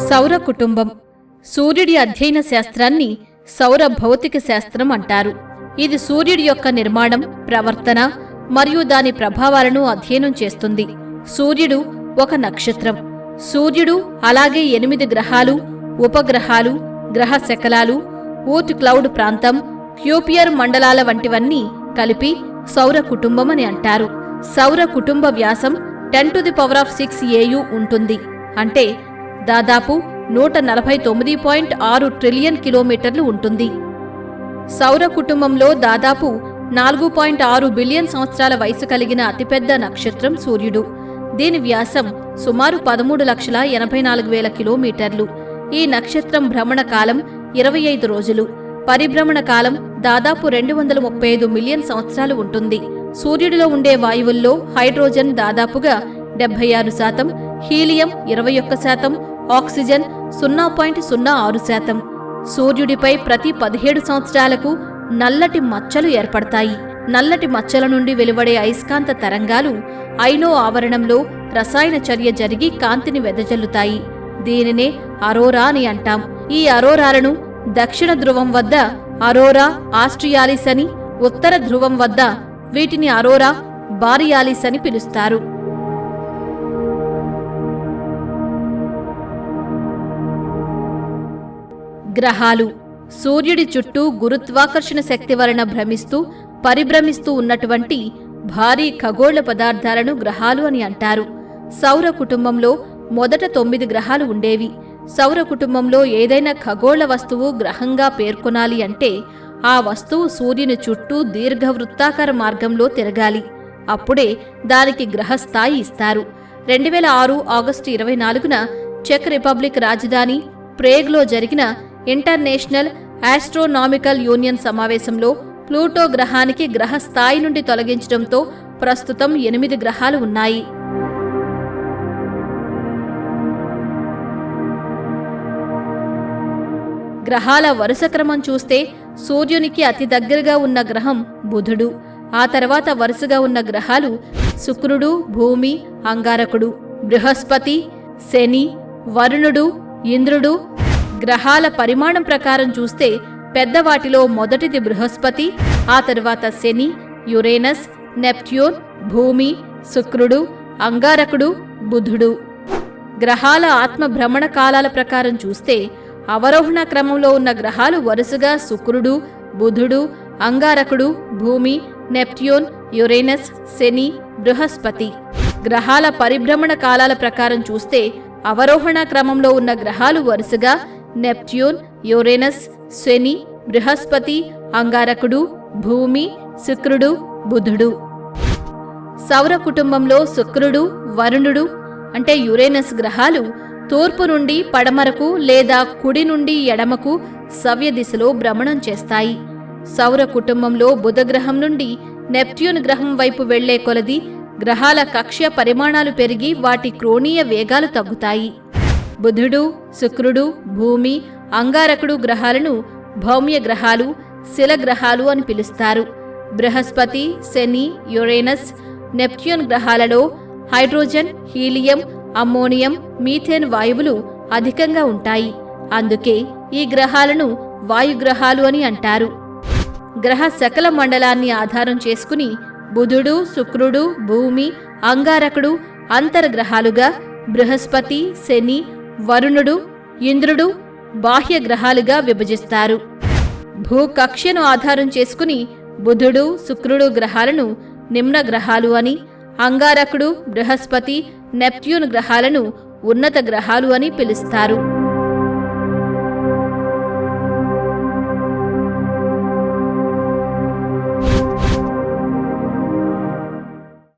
సౌర కుటుంబం సూర్యుడి అధ్యయన శాస్త్రాన్ని సౌర భౌతిక శాస్త్రం అంటారు. ఇది సూర్యుడి యొక్క నిర్మాణం, ప్రవర్తన మరియు దాని ప్రభావాలను అధ్యయనం చేస్తుంది. సూర్యుడు ఒక నక్షత్రం. సూర్యుడు అలాగే 8 గ్రహాలు, ఉపగ్రహాలు, గ్రహ శకలాలు, ఊట్ క్లౌడ్ ప్రాంతం, క్యూపియర్ మండలాల వంటివన్నీ కలిపి సౌర కుటుంబం అని అంటారు. సౌర కుటుంబ వ్యాసం 10⁶ AU ఉంటుంది. అంటే దాదాపు 149.6 ట్రిలియన్ కిలోమీటర్లు ఉంటుంది. సౌర కుటుంబంలో దాదాపు 4.6 బిలియన్ సంవత్సరాల వయసు కలిగిన అతిపెద్ద నక్షత్రం సూర్యుడు. దీని వ్యాసం సుమారు 13,84,000 కిలోమీటర్లు. ఈ నక్షత్రం భ్రమణ కాలం 25 రోజులు. పరిభ్రమణ కాలం దాదాపు 235 మిలియన్ సంవత్సరాలు ఉంటుంది. సూర్యుడిలో ఉండే వాయువుల్లో హైడ్రోజన్ దాదాపుగా 76%, హీలియం 21%, ఆక్సిజన్ 0.06%. సూర్యుడిపై ప్రతి 17 సంవత్సరాలకు నల్లటి మచ్చలు ఏర్పడతాయి. నల్లటి మచ్చల నుండి వెలువడే అయస్కాంత తరంగాలు ఐనో ఆవరణంలో రసాయన చర్య జరిగి కాంతిని వెదజల్లుతాయి. దీనినే అరోరా అని అంటాం. ఈ అరోరాలను దక్షిణ ధ్రువం వద్ద అరోరా ఆస్ట్రియాలిస్ అని, ఉత్తర ధ్రువం వద్ద వీటిని అరోరా బారియాలిస్ అని పిలుస్తారు. గ్రహాలు సూర్యుడి చుట్టూ గురుత్వాకర్షణ శక్తి వలన భ్రమిస్తూ, పరిభ్రమిస్తూ ఉన్నటువంటి భారీ ఖగోళ పదార్థాలను గ్రహాలు అని అంటారు. సౌర కుటుంబంలో మొదట 9 గ్రహాలు ఉండేవి. సౌర కుటుంబంలో ఏదైనా ఖగోళ వస్తువు గ్రహంగా పేర్కొనాలి అంటే ఆ వస్తువు సూర్యుని చుట్టూ దీర్ఘవృత్తాకార మార్గంలో తిరగాలి. అప్పుడే దానికి గ్రహస్థాయి ఇస్తారు. 2006 ఆగస్టు 24న చెక్ రిపబ్లిక్ రాజధాని ప్రేగ్లో జరిగిన ఇంటర్నేషనల్ ఆస్ట్రోనామికల్ యూనియన్ సమావేశంలో ప్లూటో గ్రహానికి గ్రహస్థాయి నుండి తొలగించడంతో ప్రస్తుతం 8 గ్రహాలు ఉన్నాయి. గ్రహాల వరుస క్రమం చూస్తే సూర్యునికి అతి దగ్గరగా ఉన్న గ్రహం బుధుడు. ఆ తర్వాత వరుసగా ఉన్న గ్రహాలు శుక్రుడు, భూమి, అంగారకుడు, బృహస్పతి, శని, వరుణుడు, ఇంద్రుడు. గ్రహాల పరిమాణం ప్రకారం చూస్తే పెద్దవాటిలో మొదటిది బృహస్పతి, ఆ తరువాత శని, యురేనస్, నెప్ట్యూన్, భూమి, శుక్రుడు, అంగారకుడు, బుధుడు. గ్రహాల ఆత్మ భ్రమణ కాలాల ప్రకారం చూస్తే అవరోహణ క్రమంలో ఉన్న గ్రహాలు వరుసగా శుక్రుడు, బుధుడు, అంగారకుడు, భూమి, నెప్ట్యూన్, యురేనస్, శని, బృహస్పతి. గ్రహాల పరిభ్రమణ కాలాల ప్రకారం చూస్తే అవరోహణ క్రమంలో ఉన్న గ్రహాలు వరుసగా నెప్ట్యూన్, యురేనస్, శని, బృహస్పతి, అంగారకుడు, భూమి, శుక్రుడు, బుధుడు. సౌర కుటుంబంలో శుక్రుడు, వరుణుడు అంటే యురేనస్ గ్రహాలు తూర్పు నుండి పడమరకు లేదా కుడి నుండి ఎడమకు సవ్య దిశలో భ్రమణం చేస్తాయి. సౌర కుటుంబంలో బుధగ్రహం నుండి నెప్ట్యూన్ గ్రహం వైపు వెళ్లే కొలది గ్రహాల కక్ష్య పరిమాణాలు పెరిగి వాటి క్రోణీయ వేగాలు తగ్గుతాయి. బుధుడు, శుక్రుడు, భూమి, అంగారకుడు గ్రహాలను భౌమ్య గ్రహాలు, శిల గ్రహాలు అని పిలుస్తారు. బృహస్పతి, శని, యురేనస్, నెప్ట్యూన్ గ్రహాలలో హైడ్రోజన్, హీలియం, అమ్మోనియం, మీథేన్ వాయువులు అధికంగా ఉంటాయి. అందుకే ఈ గ్రహాలను వాయుగ్రహాలు అని అంటారు. గ్రహ శకల మండలాన్ని ఆధారం చేసుకుని బుధుడు, శుక్రుడు, భూమి, అంగారకుడు అంతర్గ్రహాలుగా, బృహస్పతి, శని, వరుణుడు, ఇంద్రుడు బాహ్య గ్రహాలుగా విభజిస్తారు. భూకక్ష్యను ఆధారం చేసుకుని బుధుడు, శుక్రుడు గ్రహాలను నిమ్న గ్రహాలు అని, అంగారకుడు, బృహస్పతి, నెప్ట్యూన్ గ్రహాలను ఉన్నత గ్రహాలు అని పిలుస్తారు.